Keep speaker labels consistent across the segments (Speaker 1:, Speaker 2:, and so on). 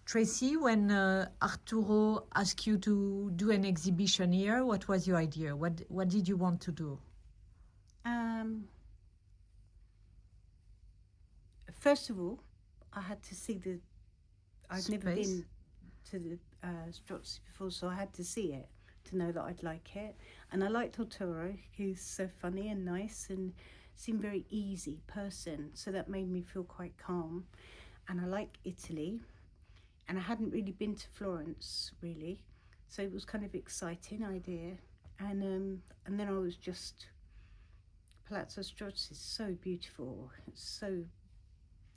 Speaker 1: Tracey, when Arturo asked you to do an exhibition here, what was your idea? What did you want to do?
Speaker 2: First of all, I had to see I'd
Speaker 1: Space?
Speaker 2: never been to the Strozzi before, so I had to see it to know that I'd like it. And I liked Arturo, who's so funny and nice and seemed very easy person, so that made me feel quite calm. And I like Italy, and I hadn't really been to Florence, really, so it was kind of exciting idea. And then I was just, Palazzo Strozzi is so beautiful, it's so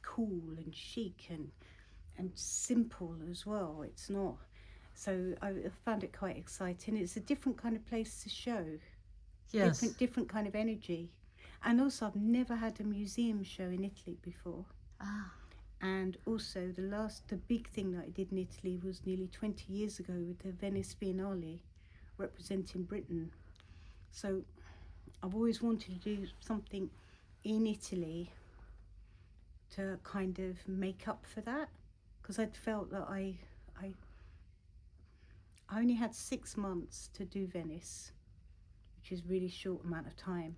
Speaker 2: cool and chic and simple as well. It's not, so I found it quite exciting. It's a different kind of place to show.
Speaker 1: Yes.
Speaker 2: Different kind of energy. And also I've never had a museum show in Italy before. And also the big thing that I did in Italy was nearly 20 years ago with the Venice Biennale representing Britain. So I've always wanted to do something in Italy to kind of make up for that, because I'd felt that I only had 6 months to do Venice, which is really short amount of time.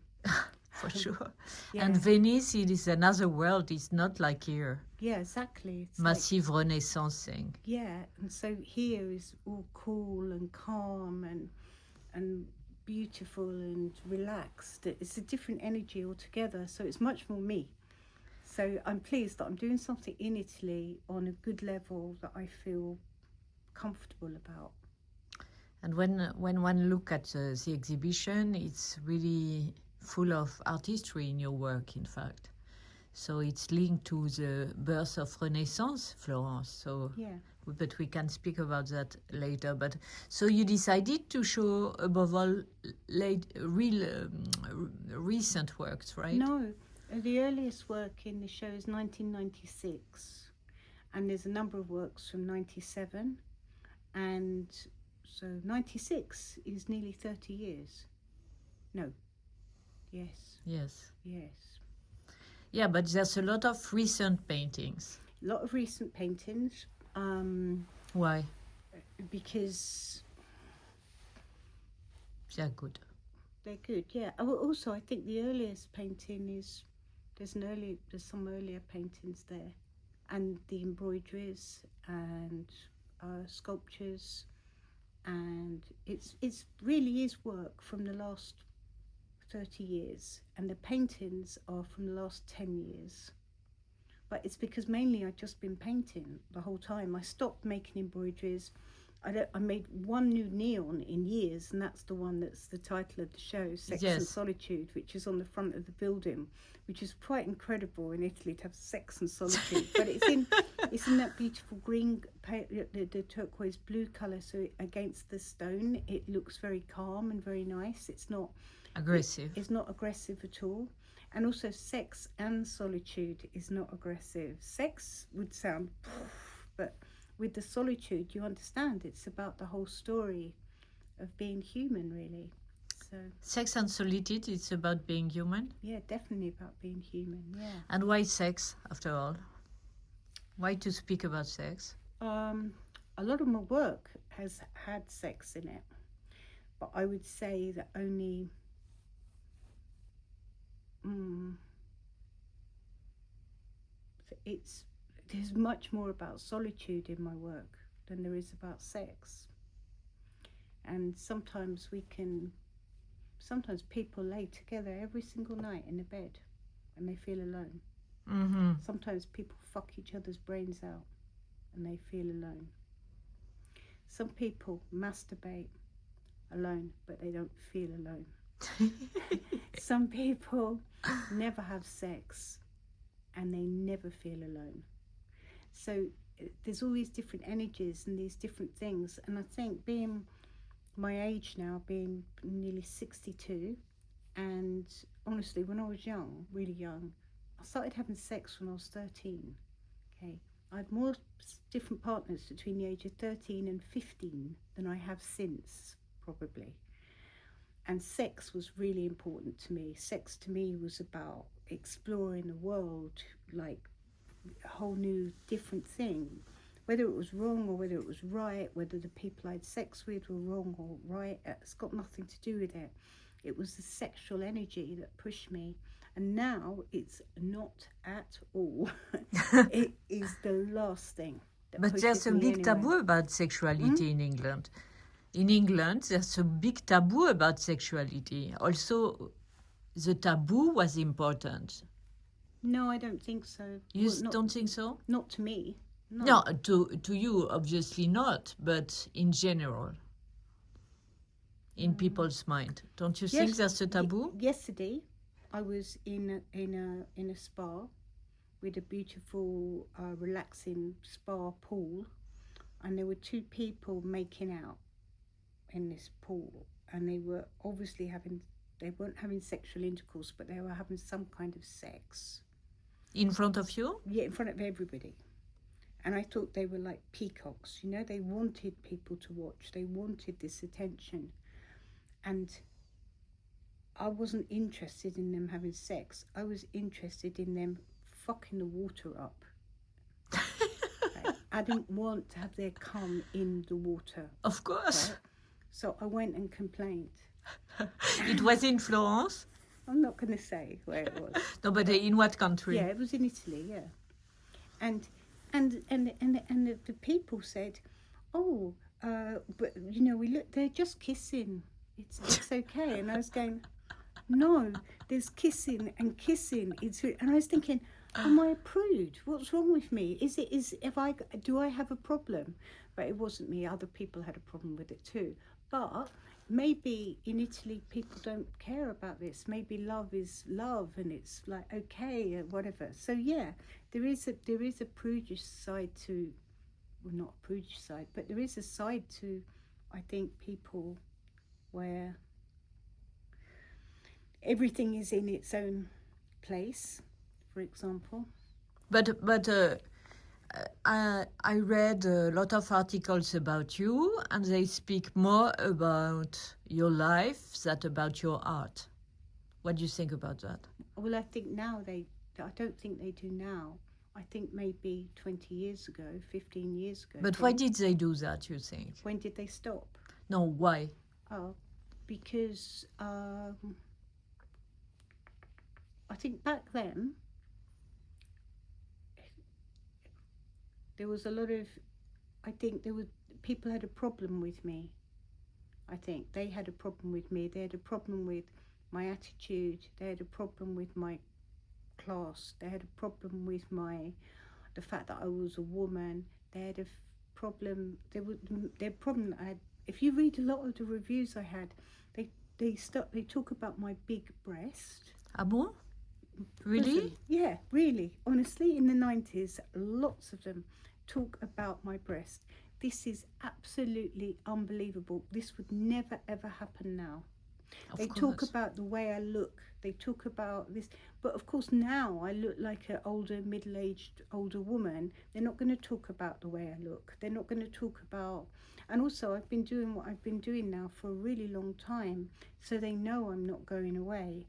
Speaker 1: For sure.
Speaker 2: Yeah.
Speaker 1: And Venice, it is another world. It's not like here.
Speaker 2: Yeah, exactly. It's
Speaker 1: Massive Renaissance thing.
Speaker 2: Yeah, and so here is all cool and calm and beautiful and relaxed. It's a different energy altogether, so it's much more me. So I'm pleased that I'm doing something in Italy on a good level that I feel comfortable about.
Speaker 1: And when one look at the exhibition, it's really full of artistry in your work, in fact. So it's linked to the birth of Renaissance, Florence. So,
Speaker 2: yeah.
Speaker 1: But we can speak about that later. But so you decided to show, above all, recent works, right?
Speaker 2: No, the earliest work in the show is 1996, and there's a number of works from 97, and so 96 is nearly 30 years. No. Yes.
Speaker 1: Yes.
Speaker 2: Yes.
Speaker 1: Yeah, but there's a lot of recent paintings.
Speaker 2: A lot of recent paintings.
Speaker 1: Why?
Speaker 2: Because
Speaker 1: they're good.
Speaker 2: They're good, yeah. Also, I think the earliest painting is there's some earlier paintings there, and the embroideries and sculptures, and it's really is work from the last 30 years, and the paintings are from the last 10 years. But it's because mainly I've just been painting the whole time. I stopped making embroideries. I made one new neon in years, and that's the one that's the title of the show, Sex
Speaker 1: Yes.
Speaker 2: and Solitude, which is on the front of the building, which is quite incredible in Italy to have sex and solitude. But it's in that beautiful green, the turquoise blue colour, so against the stone, it looks very calm and very nice. It's not
Speaker 1: aggressive.
Speaker 2: It's not aggressive at all. And also sex and solitude is not aggressive. Sex would sound, but with the solitude, you understand it's about the whole story of being human, really. So
Speaker 1: Sex and Solitude, it's about being human?
Speaker 2: Yeah, definitely about being human, yeah.
Speaker 1: And why sex, after all? Why to speak about sex?
Speaker 2: A lot of my work has had sex in it, but I would say that only there's much more about solitude in my work than there is about sex. And sometimes people lay together every single night in a bed and they feel alone.
Speaker 1: Mm-hmm.
Speaker 2: Sometimes people fuck each other's brains out and they feel alone. Some people masturbate alone, but they don't feel alone. Some people never have sex and they never feel alone. So there's all these different energies and these different things. And I think being my age now, being nearly 62, and honestly, when I was young, really young, I started having sex when I was 13. Okay, I had more different partners between the age of 13 and 15 than I have since, probably. And sex was really important to me. Sex to me was about exploring the world, like a whole new different thing. whether it was wrong or whether it was right, whether the people I had sex with were wrong or right, it's got nothing to do with it. It was the sexual energy that pushed me. And now it's not at all. It is the last thing that
Speaker 1: But
Speaker 2: pushes
Speaker 1: there's a
Speaker 2: me
Speaker 1: big
Speaker 2: anywhere.
Speaker 1: taboo about sexuality in England. In England, there's a big taboo about sexuality. Also, the taboo was important.
Speaker 2: No, I don't think so.
Speaker 1: You
Speaker 2: Well,
Speaker 1: don't think so?
Speaker 2: Not to me.
Speaker 1: No, to you, obviously not, but in general, in people's mind. Don't you think there's a taboo?
Speaker 2: Yesterday, I was in a spa with a beautiful, relaxing spa pool, and there were two people making out in this pool, and they were obviously they weren't having sexual intercourse, but they were having some kind of sex.
Speaker 1: In front of you?
Speaker 2: Yeah, in front of everybody. And I thought they were like peacocks, you know, they wanted people to watch, they wanted this attention. And I wasn't interested in them having sex, I was interested in them fucking the water up. Right? I didn't want to have their cum in the water.
Speaker 1: Of course.
Speaker 2: Right? So I went and complained.
Speaker 1: It was in Florence?
Speaker 2: I'm not going to say where it was.
Speaker 1: No, but in what country?
Speaker 2: Yeah, it was in Italy, yeah. And the people said, "Oh, but you know, they're just kissing. It's okay." And I was going, "No, there's kissing and kissing. And I was thinking, am I a prude? What's wrong with me? Do I have a problem? But it wasn't me. Other people had a problem with it too. But maybe in Italy people don't care about this. Maybe love is love, and it's like okay or whatever. So yeah, there is a prudish side to, well, not a prudish side, but there is a side to, I think, people where everything is in its own place, for example.
Speaker 1: But I read a lot of articles about you, and they speak more about your life than about your art. What do you think about that?
Speaker 2: Well, I think now I don't think they do now. I think maybe 20 years ago, 15 years ago.
Speaker 1: But why did they do that, you think?
Speaker 2: When did they stop?
Speaker 1: No, why?
Speaker 2: Oh, because I think back then there was a lot of, I think people had a problem with me. I think they had a problem with me. They had a problem with my attitude. They had a problem with my class. They had a problem with the fact that I was a woman. They had a problem. Their problem I had. If you read a lot of the reviews I had, they talk about my big breast.
Speaker 1: Ah bon? Really?
Speaker 2: Listen, yeah, really. Honestly, in the 90s, lots of them talk about my breast. This is absolutely unbelievable. This would never ever happen now. They talk about the way I look. They talk about this. But of course now I look like an older, middle-aged, older woman. They're not going to talk about the way I look. They're not going to talk about... And also I've been doing what I've been doing now for a really long time. So they know I'm not going away.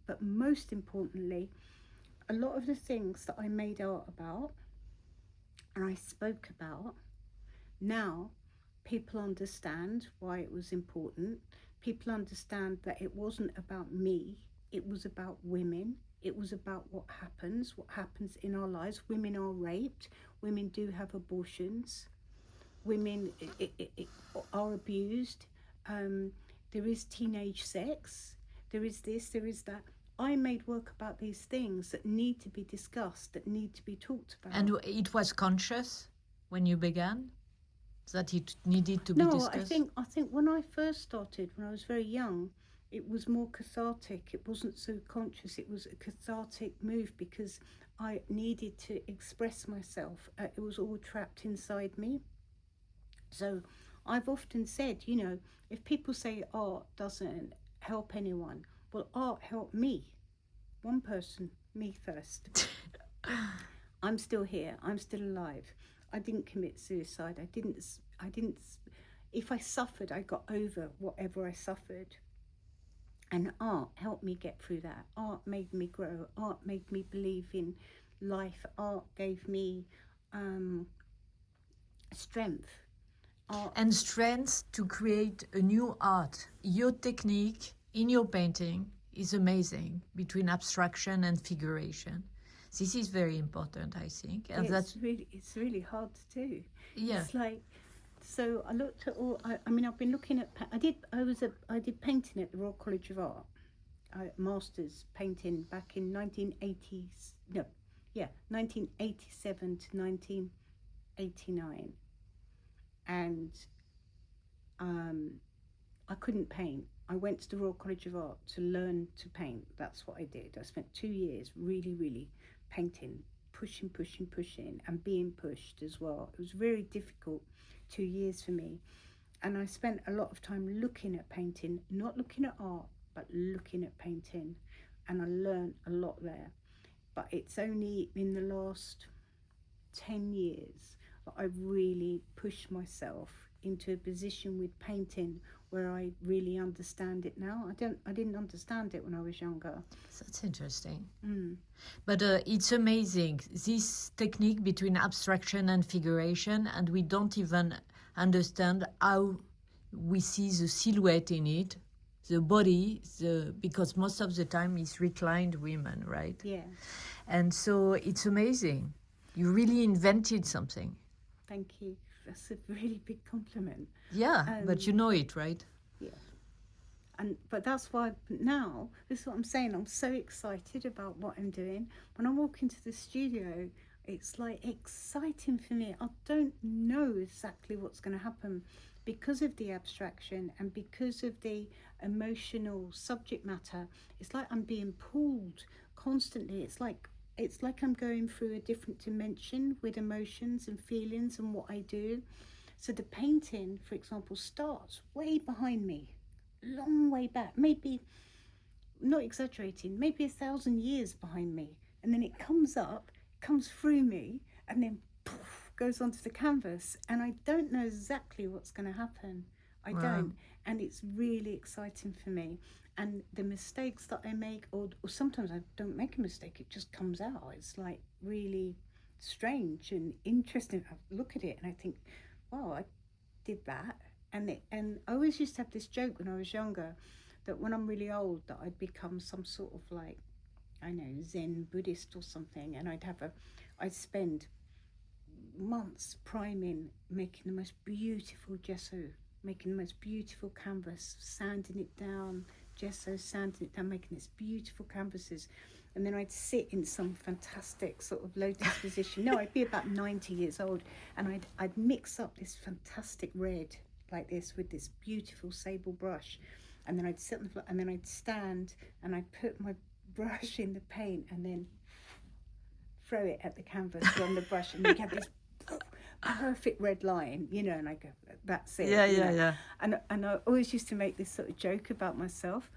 Speaker 2: But most importantly, a lot of the things that I made art about and I spoke about, now people understand why it was important. People understand that it wasn't about me, it was about women. It was about what happens in our lives. Women are raped, women do have abortions, women are abused, there is teenage sex, there is this, there is that. I made work about these things that need to be discussed, that need to be talked about.
Speaker 1: And it was conscious when you began? That it needed to be discussed?
Speaker 2: No, I think when I first started, when I was very young, it was more cathartic. It wasn't so conscious. It was a cathartic move because I needed to express myself. It was all trapped inside me. So I've often said, you know, if people say art doesn't help anyone, well, art helped me. One person, me first. I'm still here. I'm still alive. I didn't commit suicide. I didn't. If I suffered, I got over whatever I suffered. And art helped me get through that. Art made me grow. Art made me believe in life. Art gave me strength.
Speaker 1: And strength to create a new art. Your technique in your painting is amazing between abstraction and figuration. This is very important, I think. And
Speaker 2: It's really hard to do.
Speaker 1: Yeah.
Speaker 2: It's like, so I looked at all, I mean, I've been looking at, I did painting at the Royal College of Art. Masters painting back in 1987 to 1989. And I couldn't paint. I went to the Royal College of Art to learn to paint. That's what I did. I spent 2 years really painting, pushing, and being pushed as well. It was very difficult 2 years for me. And I spent a lot of time looking at painting, not looking at art, but looking at painting. And I learned a lot there. But it's only in the last 10 years that I've really pushed myself into a position with painting where I really understand it now. I didn't understand it when I was younger.
Speaker 1: That's interesting. But it's amazing, this technique between abstraction and figuration, and we don't even understand how we see the silhouette in it, the body, because most of the time it's reclined women, right?
Speaker 2: Yeah.
Speaker 1: And so it's amazing. You really invented something.
Speaker 2: Thank you. That's a really big compliment.
Speaker 1: Yeah, but you know it, right?
Speaker 2: Yeah. But that's why now, this is what I'm saying, I'm so excited about what I'm doing. When I walk into the studio, it's like exciting for me. I don't know exactly what's going to happen because of the abstraction and because of the emotional subject matter. It's like I'm being pulled constantly. It's like I'm going through a different dimension with emotions and feelings and what I do. So the painting, for example, starts way behind me, long way back, maybe, not exaggerating, maybe 1,000 years behind me. And then it comes up, comes through me, and then poof, goes onto the canvas. And I don't know exactly what's going to happen. I don't. And it's really exciting for me. And the mistakes that I make, or sometimes I don't make a mistake, it just comes out. It's like really strange and interesting. I look at it and I think, wow, I did that. And I always used to have this joke when I was younger, that when I'm really old, that I'd become some sort of like, I know, Zen Buddhist or something. And I'd spend months priming, making the most beautiful gesso, making the most beautiful canvas, sanding it down, gesso, sanding it down, making these beautiful canvases. And then I'd sit in some fantastic sort of lotus position. No, I'd be about 90 years old, and I'd mix up this fantastic red like this with this beautiful sable brush. And then I'd sit on the floor, and then I'd stand, and I'd put my brush in the paint and then throw it at the canvas from the brush, and you'd have this perfect red line, you know, and I go, that's it.
Speaker 1: Yeah.
Speaker 2: And I always used to make this sort of joke about myself,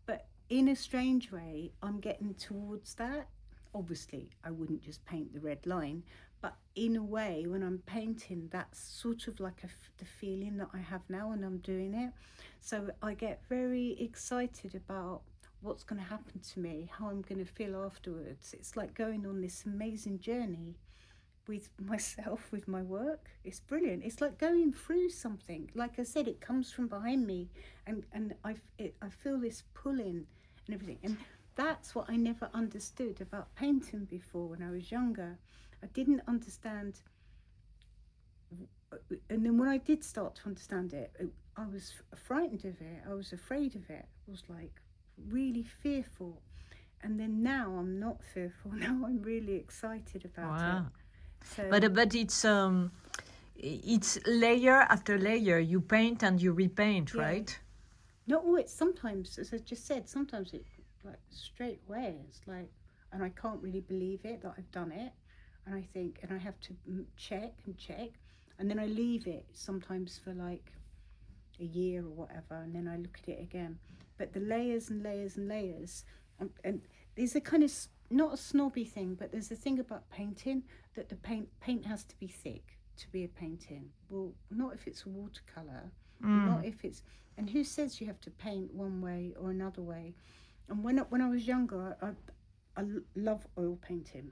Speaker 2: but in a strange way, I'm getting towards that. Obviously, I wouldn't just paint the red line, but in a way, when I'm painting, that's sort of like the feeling that I have now when I'm doing it. So I get very excited about what's going to happen to me, how I'm going to feel afterwards. It's like going on this amazing journey with myself, with my work. It's brilliant. It's like going through something. Like I said, it comes from behind me, and I feel this pulling and everything. And that's what I never understood about painting before when I was younger. I didn't understand. And then when I did start to understand it, I was frightened of it. I was afraid of it. I was like really fearful. And then now I'm not fearful. Now I'm really excited about it. So,
Speaker 1: but it's layer after layer. You paint and you repaint, right?
Speaker 2: Not always. Sometimes, as I just said, sometimes it like straight away. It's like, and I can't really believe it that I've done it. And I think, and I have to check, and then I leave it sometimes for like a year or whatever, and then I look at it again. But the layers and layers and layers, and there's a kind of, not a snobby thing, but there's a thing about painting that the paint has to be thick to be a painting. Well, not if it's a watercolor, not if it's, and who says you have to paint one way or another way? And when I was younger, I love oil painting,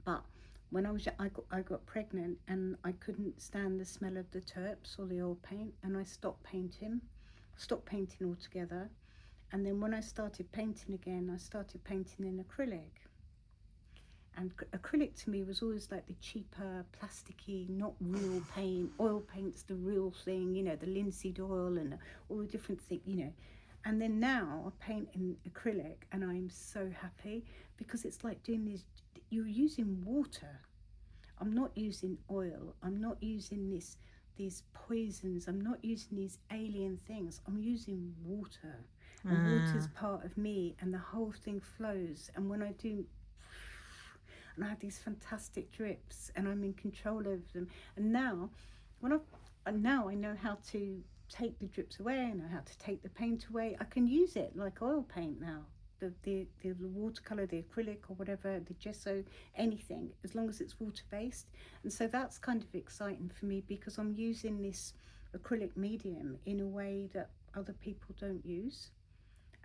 Speaker 2: but When I got pregnant and I couldn't stand the smell of the terps or the oil paint, and I stopped painting altogether. And then when I started painting again, I started painting in acrylic. And acrylic to me was always like the cheaper, plasticky, not real paint. Oil paint's the real thing, you know, the linseed oil and all the different things, you know. And then now I paint in acrylic, and I'm so happy because it's like doing this. You're using water. I'm not using oil. I'm not using these poisons. I'm not using these alien things. I'm using water. And water's part of me, and the whole thing flows. And when I do, and I have these fantastic drips, and I'm in control over them. And now, now I know how to take the drips away. I know how to take the paint away. I can use it like oil paint now. The watercolor, the acrylic or whatever, the gesso, anything, as long as it's water based. And so that's kind of exciting for me because I'm using this acrylic medium in a way that other people don't use.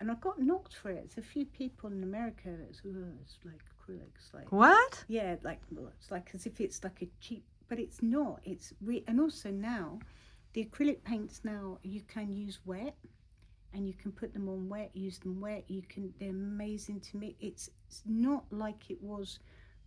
Speaker 2: And I got knocked for it. There's a few people in America that's, it's like acrylic. It's like,
Speaker 1: what?
Speaker 2: Yeah, like, well, it's like as if it's like a cheap, but it's not. It's and also now, the acrylic paints now, you can use wet, and you can put them on wet, use them wet. They're amazing to me. It's not like it was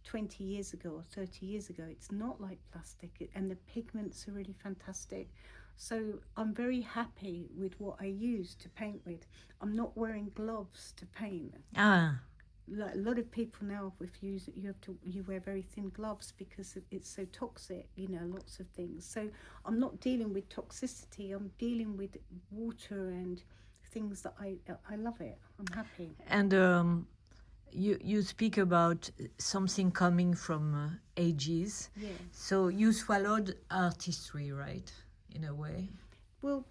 Speaker 2: 20 years ago or 30 years ago. It's not like plastic, and the pigments are really fantastic. So I'm very happy with what I use to paint with. I'm not wearing gloves to paint. Like a lot of people now, if you wear very thin gloves because it's so toxic, you know, lots of things. So I'm not dealing with toxicity. I'm dealing with water and things that I love it. I'm happy.
Speaker 1: And you speak about something coming from ages.
Speaker 2: Yeah.
Speaker 1: So you swallowed artistry, right? In a way.
Speaker 2: Well,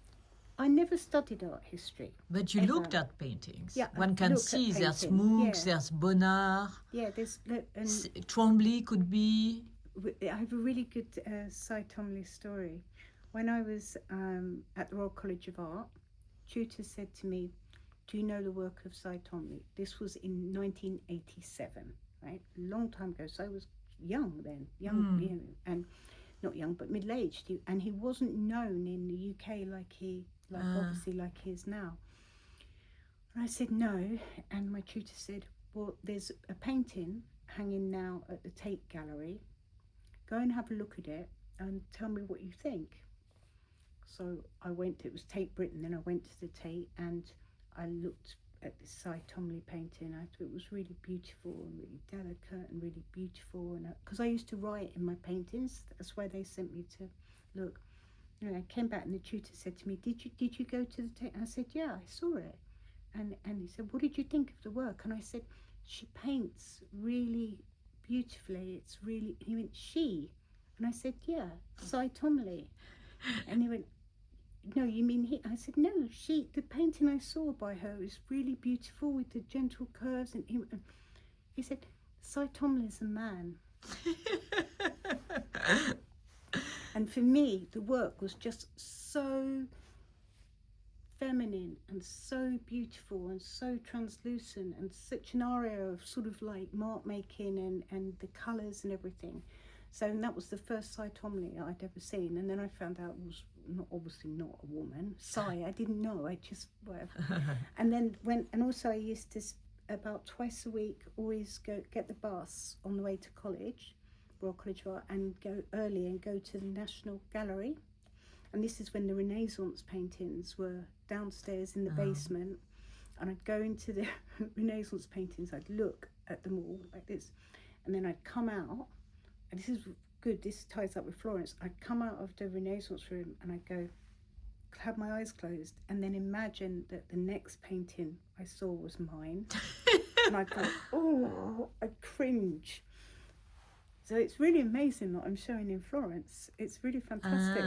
Speaker 2: I never studied art history.
Speaker 1: But you
Speaker 2: ever.
Speaker 1: Looked at paintings.
Speaker 2: Yeah,
Speaker 1: one can see there's Munch, there's Bonnard.
Speaker 2: Yeah, there's
Speaker 1: Trombley could be.
Speaker 2: I have a really good Cy Tomley story. When I was at the Royal College of Art, tutor said to me, "Do you know the work of Cy Tomley?" This was in 1987, right? A long time ago. So I was young then, you know, and not young, but middle-aged. And he wasn't known in the UK obviously like he is now. And I said no, and my tutor said, "Well, there's a painting hanging now at the Tate Gallery. Go and have a look at it and tell me what you think." So I went, it was Tate Britain, then I went to the Tate and I looked at this Cy Tomley painting. I thought it was really beautiful and really delicate and really beautiful. And because I used to write in my paintings, that's why they sent me to look. You know, I came back and the tutor said to me, "Did you go to the Tate?" And I said, "Yeah, I saw it." And he said, "What did you think of the work?" And I said, "She paints really beautifully. It's really," he went, "She?" And I said, "Yeah, Cy Tomley." And he went, "No, you mean he?" I said, "No, she. The painting I saw by her is really beautiful with the gentle curves." And he said, "Cy Tomley's a man." And for me, the work was just so feminine and so beautiful and so translucent and such an area of sort of like mark making and the colours and everything. So and that was the first Cy Tomley I'd ever seen. And then I found out it was obviously not a woman. Cy, I didn't know. I just whatever. And then also I used to about twice a week always get the bus on the way to college, Royal College of Art, and go early and go to the National Gallery. And this is when the Renaissance paintings were downstairs in the basement. And I'd go into the Renaissance paintings, I'd look at them all like this, and then I'd come out, and this is good, this ties up with Florence, I'd come out of the Renaissance room and I'd go, have my eyes closed, and then imagine that the next painting I saw was mine. And I'd go, oh, I'd cringe. So it's really amazing that I'm showing in Florence. It's really fantastic.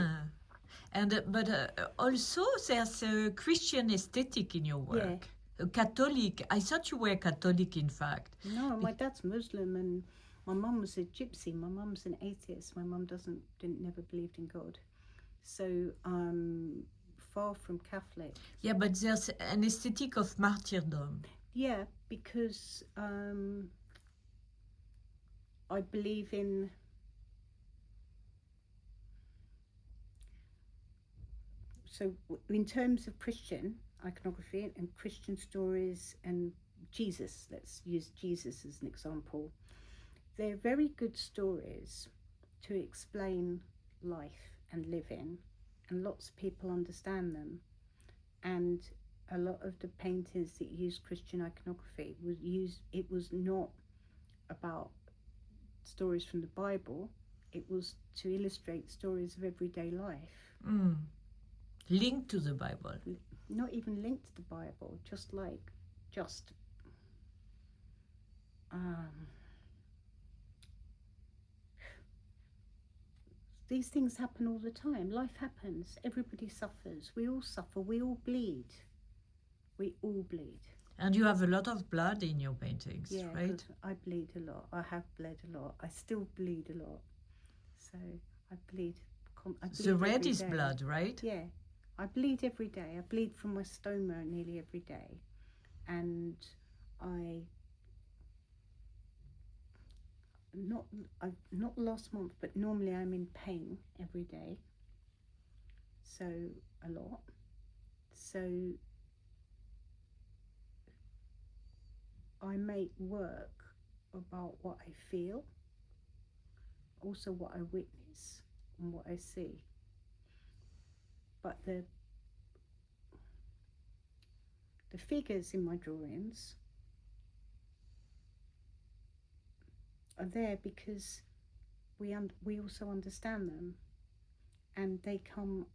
Speaker 1: But also there's a Christian aesthetic in your work.
Speaker 2: Yeah.
Speaker 1: Catholic. I thought you were Catholic, in fact.
Speaker 2: No, my dad's Muslim and my mum was a gypsy. My mum's an atheist. My mum never believed in God. So far from Catholic.
Speaker 1: Yeah, but there's an aesthetic of martyrdom.
Speaker 2: Yeah, because I believe in in terms of Christian iconography and Christian stories and Jesus, let's use Jesus as an example, they're very good stories to explain life and living, and lots of people understand them. And a lot of the paintings that use Christian iconography was not about stories from the Bible, it was to illustrate stories of everyday life.
Speaker 1: Linked to the Bible.
Speaker 2: Not even linked to the Bible, these things happen all the time. Life happens. Everybody suffers. We all suffer. We all bleed. We all bleed.
Speaker 1: And you have a lot of blood in your paintings,
Speaker 2: yeah,
Speaker 1: right?
Speaker 2: I bleed a lot. I have bled a lot. I still bleed a lot. So I bleed.
Speaker 1: The red is
Speaker 2: day.
Speaker 1: blood, right?
Speaker 2: Yeah. I bleed every day. I bleed from my stoma nearly every day. And not last month, but normally I'm in pain every day. So a lot. So I make work about what I feel, also what I witness and what I see. But the figures in my drawings are there because we also understand them, and they come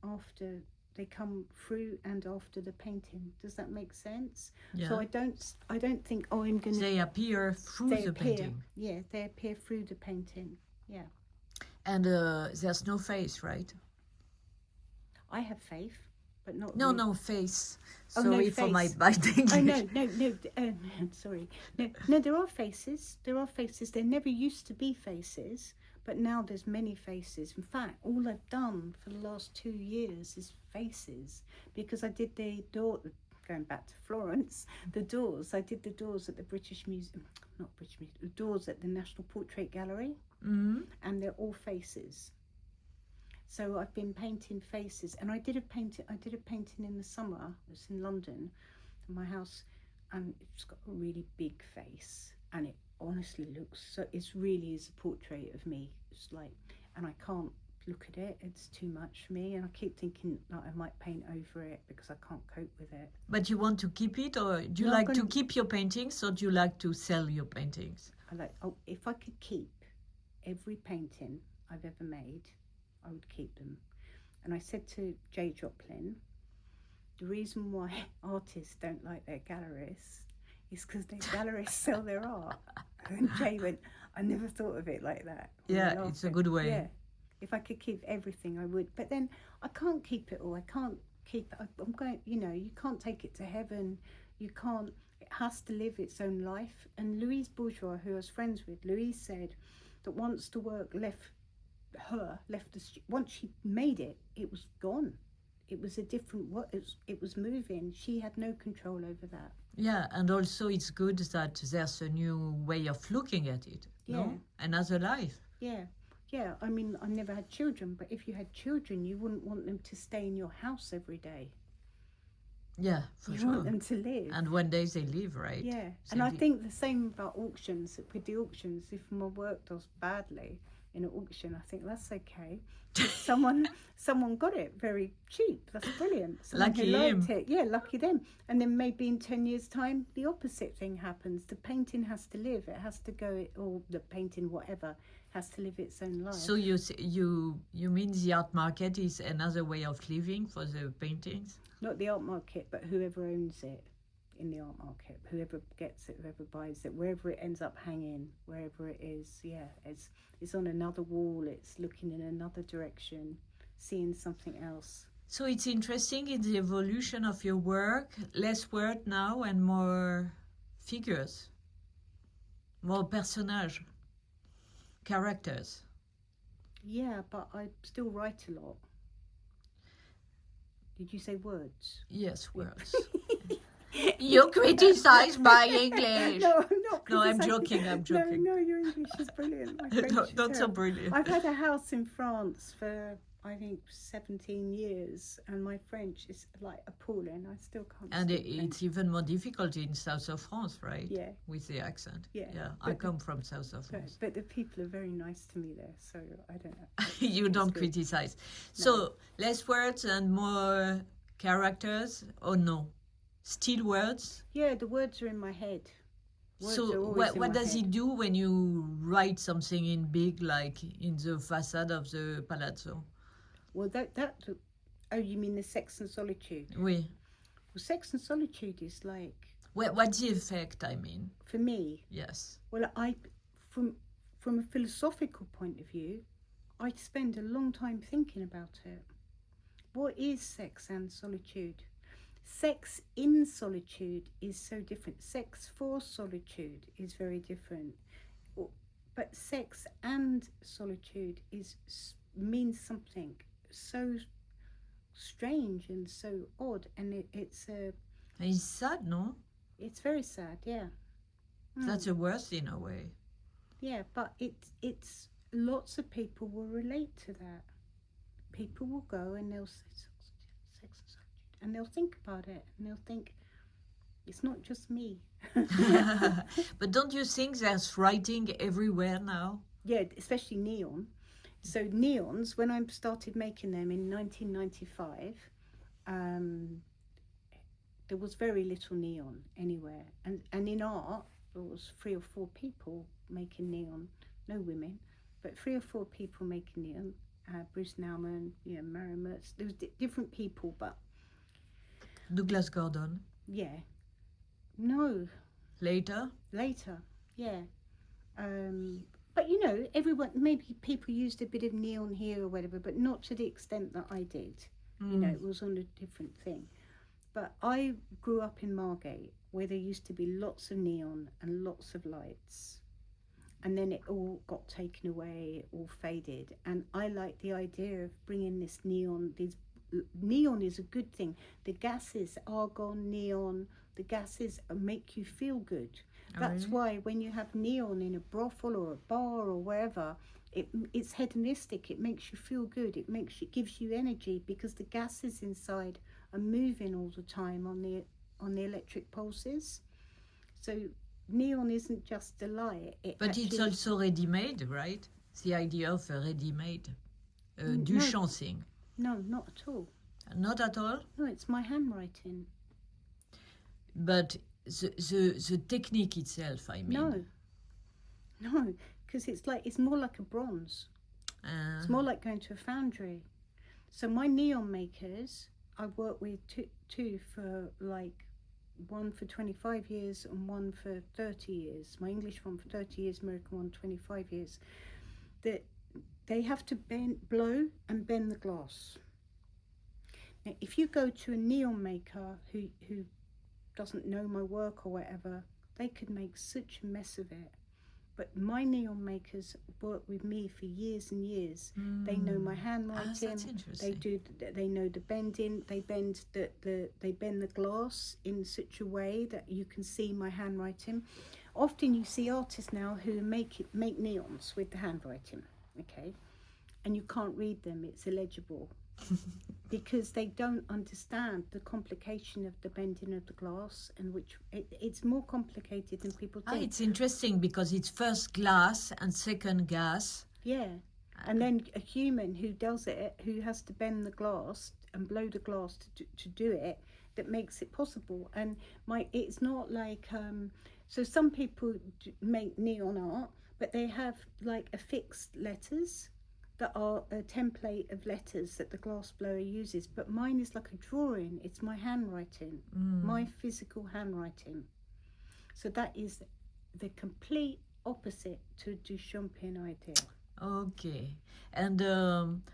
Speaker 2: through and after the painting. Does that make sense?
Speaker 1: Yeah.
Speaker 2: So I don't think, oh, I'm gonna.
Speaker 1: They appear through the painting.
Speaker 2: Yeah, they appear through the painting. Yeah.
Speaker 1: And there's no face, right?
Speaker 2: I have faith, but not.
Speaker 1: No face.
Speaker 2: Oh,
Speaker 1: Sorry
Speaker 2: no
Speaker 1: for my
Speaker 2: face.
Speaker 1: bad English.
Speaker 2: Oh no. Sorry. No. There are faces. There never used to be faces, but now there's many faces. In fact, all I've done for the last 2 years is faces, because I did the door. Going back to Florence, the doors. I did the doors at the British Museum. Not British Museum. The doors at the National Portrait Gallery, and they're all faces. So I've been painting faces, and I did a painting in the summer. It was in London, in my house, and it's got a really big face, and it honestly looks so. It really is a portrait of me. It's like, and I can't look at it. It's too much for me, and I keep thinking that I might paint over it because I can't cope with it.
Speaker 1: But you want to keep it, or do you like to keep your paintings, or do you like to sell your paintings?
Speaker 2: If I could keep every painting I've ever made, I would keep them. And I said to Jay Joplin, the reason why artists don't like their gallerists is because their gallerists sell their art. And Jay went, I never thought of it like that.
Speaker 1: Yeah, it's a good way.
Speaker 2: Yeah. If I could keep everything, I would. But then I can't keep it all. I can't keep it. I'm going, you can't take it to heaven. You can't. It has to live its own life. And Louise Bourgeois, who I was friends with, Louise said that once the work left once she made it, it was gone. It was a different work. It was moving. She had no control over that.
Speaker 1: Yeah, and also it's good that there's a new way of looking at it.
Speaker 2: Yeah.
Speaker 1: No? Another life.
Speaker 2: Yeah. Yeah, I mean, I never had children, but if you had children, you wouldn't want them to stay in your house every day.
Speaker 1: Yeah, for sure.
Speaker 2: You want them to live.
Speaker 1: And one day they leave, right?
Speaker 2: Yeah, and I think the same about auctions. With the auctions, if my work does badly in an auction, I think that's okay. Someone got it very cheap. That's brilliant. Someone
Speaker 1: Lucky
Speaker 2: who liked
Speaker 1: him.
Speaker 2: it. Yeah, lucky them. And then maybe in 10 years' time, the opposite thing happens. The painting has to live. It has to go, or the painting, whatever, has to live its own life.
Speaker 1: So you mean the art market is another way of living for the paintings?
Speaker 2: Not the art market, but whoever owns it in the art market, whoever gets it, whoever buys it, wherever it ends up hanging, wherever it is, yeah, it's on another wall, it's looking in another direction, seeing something else.
Speaker 1: So it's interesting in the evolution of your work, less word now and more figures, more personage, characters.
Speaker 2: Yeah, but I still write a lot. Did you say words?
Speaker 1: Yes, words. You criticize my English.
Speaker 2: No, I'm not.
Speaker 1: No, I'm
Speaker 2: criticizing-
Speaker 1: joking. I'm joking.
Speaker 2: No, your English is brilliant. My French is
Speaker 1: Not so
Speaker 2: terrible.
Speaker 1: brilliant.
Speaker 2: I've had a house in France for, I think, 17 years, and my French is like appalling. I still can't
Speaker 1: And
Speaker 2: speak French.
Speaker 1: it's even more difficult in south of France, right?
Speaker 2: Yeah.
Speaker 1: With the accent.
Speaker 2: Yeah.
Speaker 1: I
Speaker 2: But
Speaker 1: come from south of France.
Speaker 2: But the people are very nice to me there, so I don't know.
Speaker 1: You
Speaker 2: It's
Speaker 1: don't
Speaker 2: good.
Speaker 1: criticize. So, less words and more characters, or no? Still words?
Speaker 2: Yeah, the words are in my head. Words are
Speaker 1: So
Speaker 2: always in
Speaker 1: what
Speaker 2: my
Speaker 1: does
Speaker 2: head.
Speaker 1: it do when you write something in big, like in the facade of the Palazzo?
Speaker 2: Well, oh, you mean the Sex and Solitude?
Speaker 1: Oui.
Speaker 2: Well, Sex and Solitude is like,
Speaker 1: What's the effect, I mean?
Speaker 2: for me,
Speaker 1: Yes.
Speaker 2: well, from a philosophical point of view, I spend a long time thinking about it. What is sex and solitude? Sex in solitude is so different. Sex for solitude is very different. But sex and solitude means something so strange and so odd, and it's
Speaker 1: sad, no?
Speaker 2: it's very sad. Yeah.
Speaker 1: That's a worst in a way.
Speaker 2: Yeah, but it's lots of people will relate to that. People will go and they'll say sex and solitude, and they'll think about it, and they'll think it's not just me.
Speaker 1: But don't you think there's writing everywhere now?
Speaker 2: Yeah, especially neon. So neons, when I started making them in 1995, there was very little neon anywhere, and in art there was 3 or 4 people making neon, no women, but 3 or 4 people making neon. Bruce Nauman, Mary Mertz. There was different people, but
Speaker 1: Douglas Gordon.
Speaker 2: yeah, no,
Speaker 1: Later?
Speaker 2: yeah. But everyone, maybe people used a bit of neon here or whatever, but not to the extent that I did. It was on a different thing. But I grew up in Margate, where there used to be lots of neon and lots of lights. And then it all got taken away, it all faded. And I like the idea of bringing this neon. Neon is a good thing. The gases, argon, neon, the gases make you feel good. That's why when you have neon in a brothel or a bar or wherever, it's hedonistic. It makes you feel good. It gives you energy, because the gases inside are moving all the time on the electric pulses. So neon isn't just a light.
Speaker 1: But it's also ready-made, right? The idea of a ready-made du chancing.
Speaker 2: No, not at all.
Speaker 1: Not at all?
Speaker 2: No, it's my handwriting.
Speaker 1: But the technique itself, I mean.
Speaker 2: No, because it's more like a bronze. It's more like going to a foundry. So my neon makers, I work with two for like, one for 25 years and one for 30 years. My English one for 30 years, American one 25 years. They have to blow and bend the glass. Now, if you go to a neon maker who doesn't know my work or whatever, they could make such a mess of it. But my neon makers work with me for years and years. They know my handwriting.
Speaker 1: That's interesting.
Speaker 2: They know the bending. They bend the glass in such a way that you can see my handwriting. Often you see artists now who make neons with the handwriting, okay, and you can't read them. It's illegible. Because they don't understand the complication of the bending of the glass, and which it's more complicated than people think.
Speaker 1: It's interesting because it's first glass and second gas.
Speaker 2: Yeah, and then a human who does it, who has to bend the glass and blow the glass to do it, that makes it possible. And it's not like so some people make neon art, but they have like affixed letters that are a template of letters that the glass blower uses, but mine is like a drawing. It's my handwriting, my physical handwriting. So that is the complete opposite to Duchampian idea.
Speaker 1: Okay, and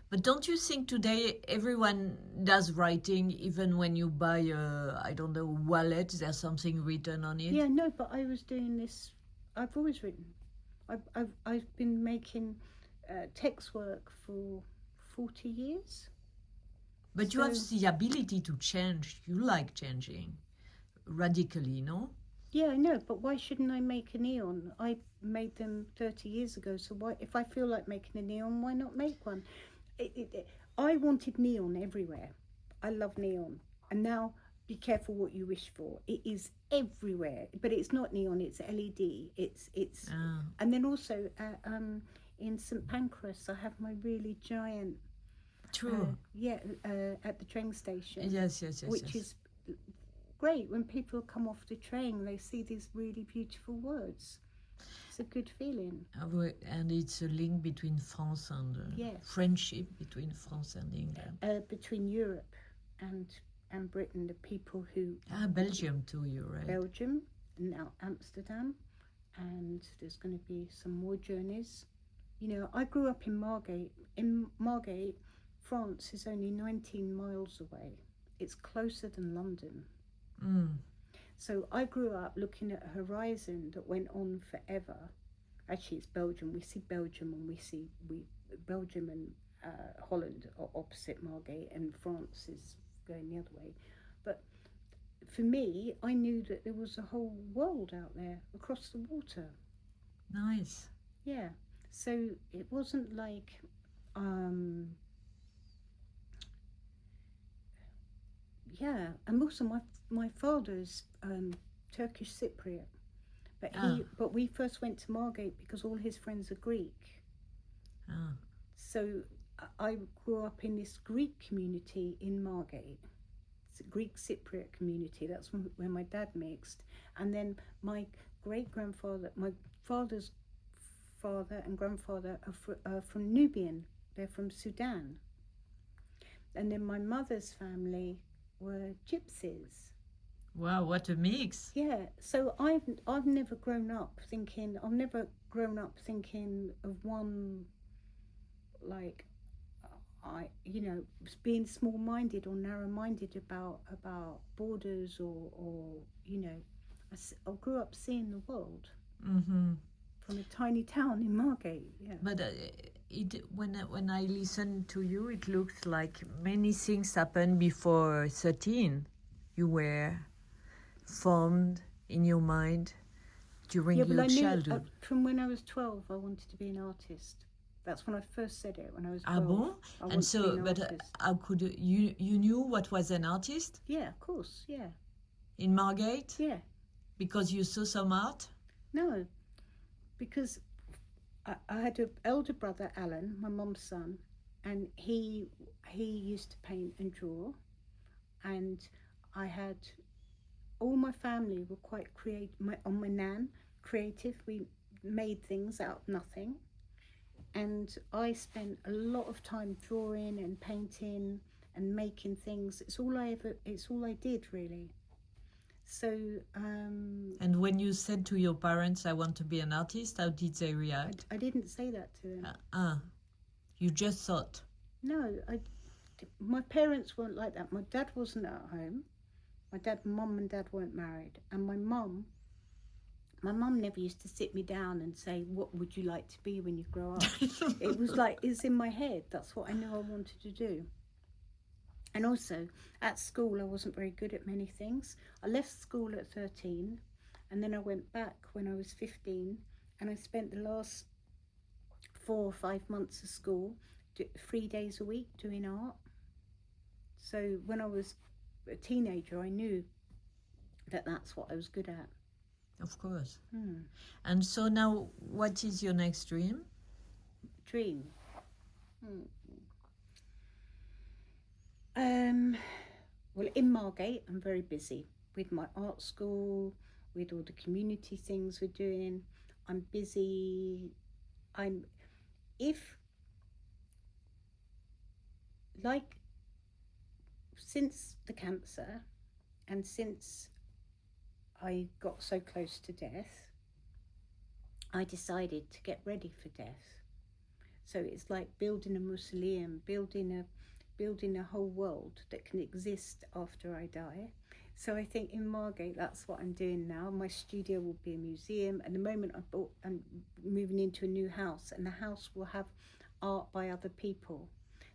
Speaker 1: but don't you think today everyone does writing, even when you buy I don't know, wallet, there's something written on it?
Speaker 2: Yeah, no, but I was doing this. I've always written. I've been making text work for 40 years.
Speaker 1: But you have the ability to change. You like changing. radically, no?
Speaker 2: Yeah, I know, but why shouldn't I make a neon? I made them 30 years ago, so why, if I feel like making a neon, why not make one? I wanted neon everywhere. I love neon. And now, be careful what you wish for. It is everywhere, but it's not neon, it's LED. And then also in St Pancras, I have my really giant,
Speaker 1: True.
Speaker 2: at the train station.
Speaker 1: Yes.
Speaker 2: Which is great. When people come off the train, they see these really beautiful words. It's a good feeling.
Speaker 1: And it's a link between France and friendship between France and England.
Speaker 2: Between Europe and Britain, the people who...
Speaker 1: Belgium too, you're right.
Speaker 2: Belgium, and now Amsterdam, and there's going to be some more journeys. You know, I grew up in Margate. In Margate, France is only 19 miles away. It's closer than London. So I grew up looking at a horizon that went on forever. Actually, it's Belgium. We see Belgium and Belgium and Holland are opposite Margate, and France is going the other way. But for me, I knew that there was a whole world out there across the water.
Speaker 1: Nice.
Speaker 2: Yeah. So it wasn't like and also my father's Turkish Cypriot, but we first went to Margate because all his friends are Greek. So I grew up in this Greek community in Margate. It's a Greek Cypriot community. That's where my dad mixed. And then my great-grandfather, my father's father and grandfather are from Nubian. They're from Sudan. And then my mother's family were gypsies.
Speaker 1: Wow, what a mix!
Speaker 2: Yeah, so I've never grown up thinking of one, like, being small-minded or narrow-minded about borders or I grew up seeing the world from a tiny town in Margate. Yeah.
Speaker 1: But when I listen to you, it looks like many things happened before 13. You were formed in your mind during your childhood.
Speaker 2: From when I was 12, I wanted to be an artist. That's when I first said it, when I was 12.
Speaker 1: Bon? And so, how could you knew what was an artist?
Speaker 2: Yeah, of course, yeah.
Speaker 1: In Margate?
Speaker 2: Yeah.
Speaker 1: Because you saw some art?
Speaker 2: No, because I had an elder brother, Alan, my mum's son, and he used to paint and draw, and I had... all my family were quite creative. My nan, creative. We made things out of nothing. And I spent a lot of time drawing and painting and making things. It's all I did, really. So...
Speaker 1: and when you said to your parents, I want to be an artist, how did they react?
Speaker 2: I didn't say that to them.
Speaker 1: You just thought?
Speaker 2: No, my parents weren't like that. My dad wasn't at home. Mum and dad weren't married. And my mum never used to sit me down and say, what would you like to be when you grow up? It was like, it's in my head. That's what I knew I wanted to do. And also, at school, I wasn't very good at many things. I left school at 13, and then I went back when I was 15, and I spent the last 4 or 5 months of school, 3 days a week doing art. So when I was a teenager, I knew that that's what I was good at.
Speaker 1: Of course. And so now, what is your next dream?
Speaker 2: Well, in Margate, I'm very busy with my art school, with all the community things we're doing. I'm busy. Since the cancer and since I got so close to death, I decided to get ready for death. So it's like building a mausoleum, building a whole world that can exist after I die. So I think in Margate, that's what I'm doing now. My studio will be a museum. At the moment, I'm moving into a new house, and the house will have art by other people.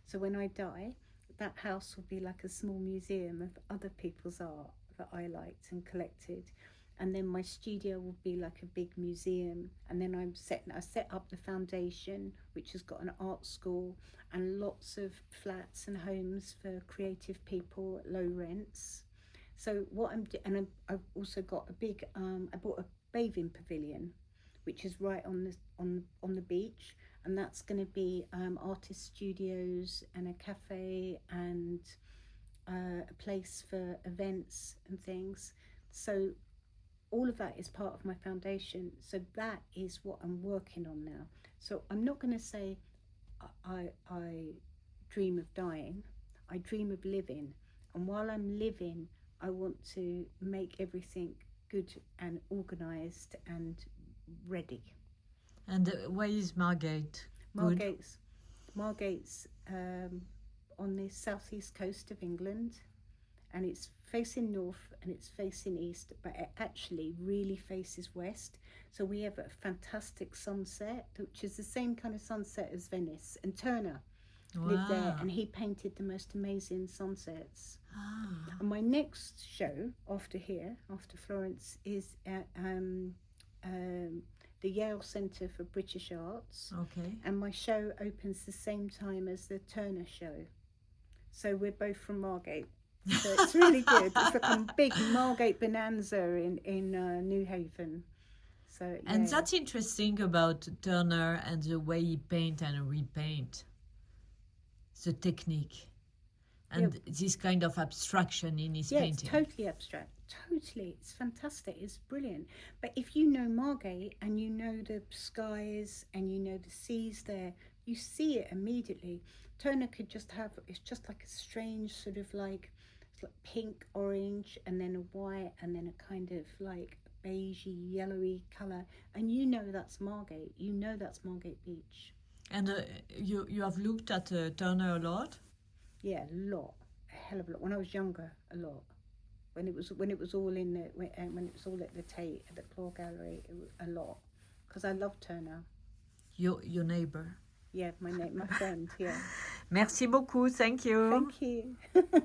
Speaker 2: So when I die, that house will be like a small museum of other people's art that I liked and collected. And then my studio will be like a big museum. And then I set up the foundation, which has got an art school and lots of flats and homes for creative people at low rents. So what I've also got a big, I bought a bathing pavilion, which is right on the beach, and that's going to be artist studios and a cafe and a place for events and things. So all of that is part of my foundation. So that is what I'm working on now. So I'm not going to say I dream of dying. I dream of living, and while I'm living, I want to make everything good and organised and ready.
Speaker 1: And where is Margate?
Speaker 2: Margate's on the southeast coast of England, and it's facing north and it's facing east, but it actually really faces west. So we have a fantastic sunset, which is the same kind of sunset as Venice. And Turner lived there, and he painted the most amazing sunsets. And my next show after Florence, is at the Yale Centre for British Arts.
Speaker 1: Okay.
Speaker 2: And my show opens the same time as the Turner show. So we're both from Margate. So it's really good. It's like a big Margate bonanza in New Haven. So, yeah.
Speaker 1: And that's interesting about Turner and the way he paint and repaint. The technique. And this kind of abstraction in his painting.
Speaker 2: It's totally abstract. Totally. It's fantastic. It's brilliant. But if you know Margate and you know the skies and you know the seas there, you see it immediately. Turner could just have, it's just like a strange sort of like, it's like pink, orange, and then a white, and then a kind of like beigey, yellowy colour. And you know that's Margate. You know that's Margate Beach.
Speaker 1: And you have looked at Turner a lot?
Speaker 2: Yeah, a lot, a hell of a lot. When I was younger, a lot. When it was all in the when it was all at the Tate, at the Claw Gallery, it was a lot. Because I love Turner.
Speaker 1: Your neighbour.
Speaker 2: Yeah, my friend. Yeah.
Speaker 1: Merci beaucoup. Thank you.
Speaker 2: Thank you.